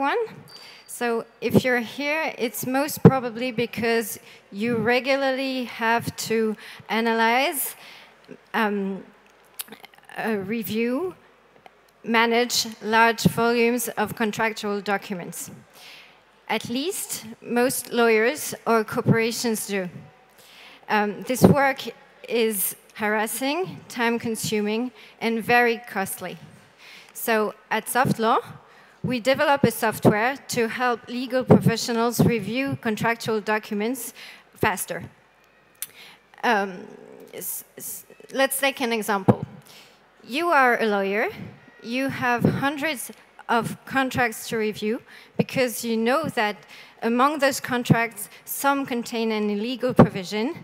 everyone. So if you're here, it's most probably because you regularly have to analyze, review, manage large volumes of contractual documents. At least most lawyers or corporations do. This work is harassing, time-consuming, and very costly. So at Softlaw, we develop a software to help legal professionals review contractual documents faster. Let's take an example. You are a lawyer. You have hundreds of contracts to review because you know that among those contracts, some contain an illegal provision.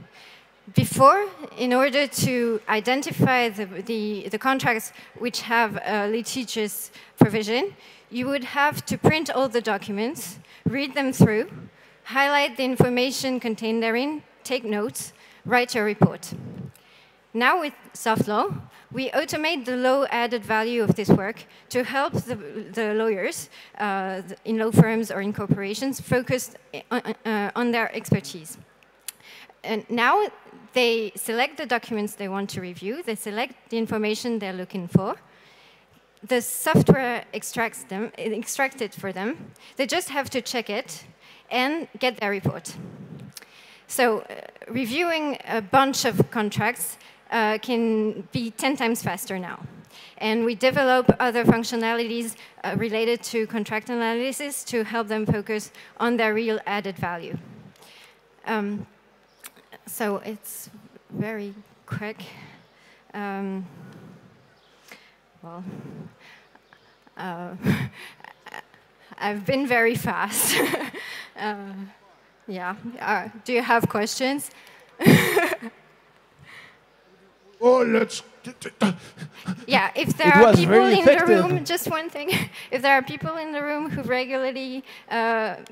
Before, in order to identify the contracts which have a litigious provision, you would have to print all the documents, read them through, highlight the information contained therein, take notes, write a report. Now with Softlaw, we automate the low added value of this work to help the lawyers in law firms or in corporations focus on their expertise. And now they select the documents they want to review, they select the information they're looking for. The software extracts it for them. They just have to check it and get their report. So reviewing a bunch of contracts can be 10 times faster now. And we develop other functionalities related to contract analysis to help them focus on their real added value. So it's very quick. I've been very fast. Yeah. Do you have questions? Oh, let's... Yeah, if there are people in the room, just one thing. If there are people in the room who regularly have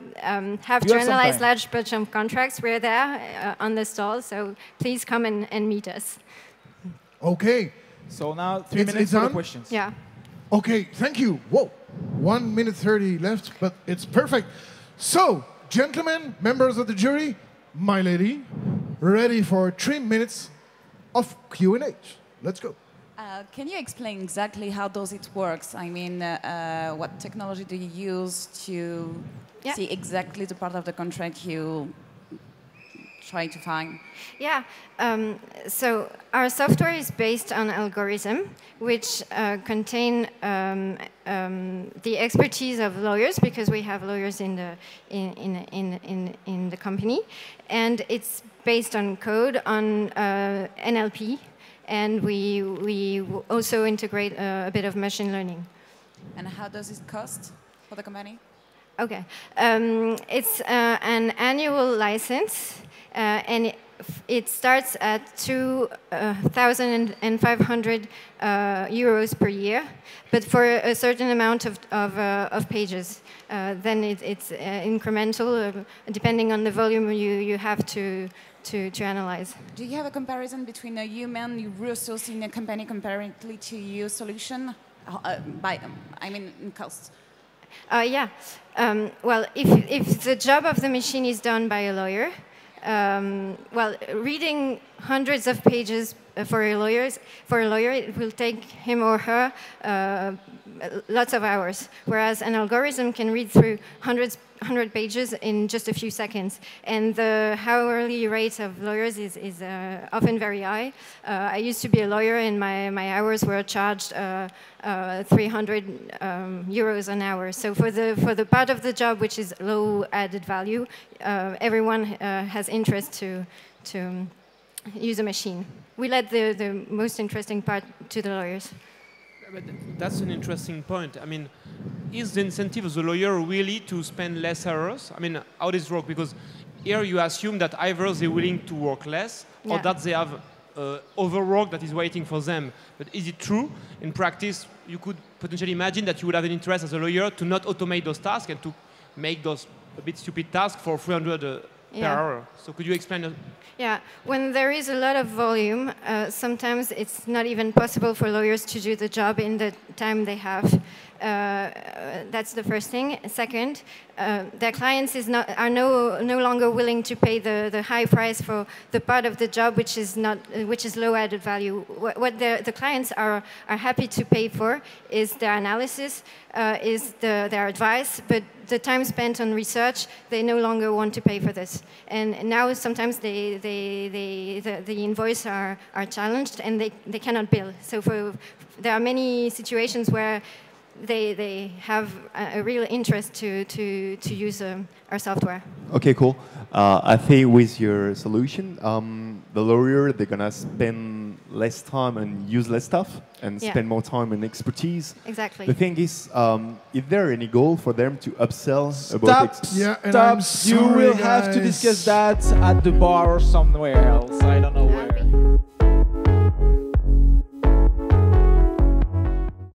to analyze large bunch of contracts, we're there on the stall, so please come and meet us. Okay. So now 3 minutes for the questions. Yeah. Okay, thank you. Whoa, 1 minute 30 left, but it's perfect. So, gentlemen, members of the jury, my lady, ready for 3 minutes of Q&A. Let's go. Can you explain exactly how does it works? I mean, what technology do you use to see exactly the part of the contract you try to find? Yeah, so our software is based on algorithm, which contain the expertise of lawyers, because we have lawyers in the company, and it's based on code on NLP, and we also integrate a bit of machine learning. And how does it cost for the company? Okay, it's an annual license. And it starts at 2,500 euros per year, but for a certain amount of pages. Then it's incremental, depending on the volume you have to analyze. Do you have a comparison between a human resource in a company comparatively to your solution? In cost? Yeah. Well, if the job of the machine is done by a lawyer, well, reading hundreds of pages for a lawyer, it will take him or her lots of hours, whereas an algorithm can read through 100 pages in just a few seconds. And the hourly rate of lawyers is often very high. I used to be a lawyer, and my hours were charged 300 euros an hour. So for the part of the job which is low added value, everyone has interest to use a machine. We let the most interesting part to the lawyers. But that's an interesting point. I mean, is the incentive of the lawyer really to spend less hours? I mean, how does it work? Because here you assume that either they're willing to work less or that they have overwork that is waiting for them. But is it true? In practice, you could potentially imagine that you would have an interest as a lawyer to not automate those tasks and to make those a bit stupid tasks for 300 per hour. So could you explain? Yeah, when there is a lot of volume, sometimes it's not even possible for lawyers to do the job in the time they have. That's the first thing. Second, their clients are no longer willing to pay the high price for the part of the job which is low added value. What the clients are happy to pay for is their analysis, is their advice, but the time spent on research, they no longer want to pay for this. And now sometimes the invoice are challenged and they cannot bill. So there are many situations where they have a real interest to use our software. Okay, cool. I think with your solution, the lawyer, they're gonna spend less time and use less stuff and spend more time and expertise. Exactly. The thing is there any goal for them to upsell about Stop. You will have to discuss that at the bar or somewhere else. I don't know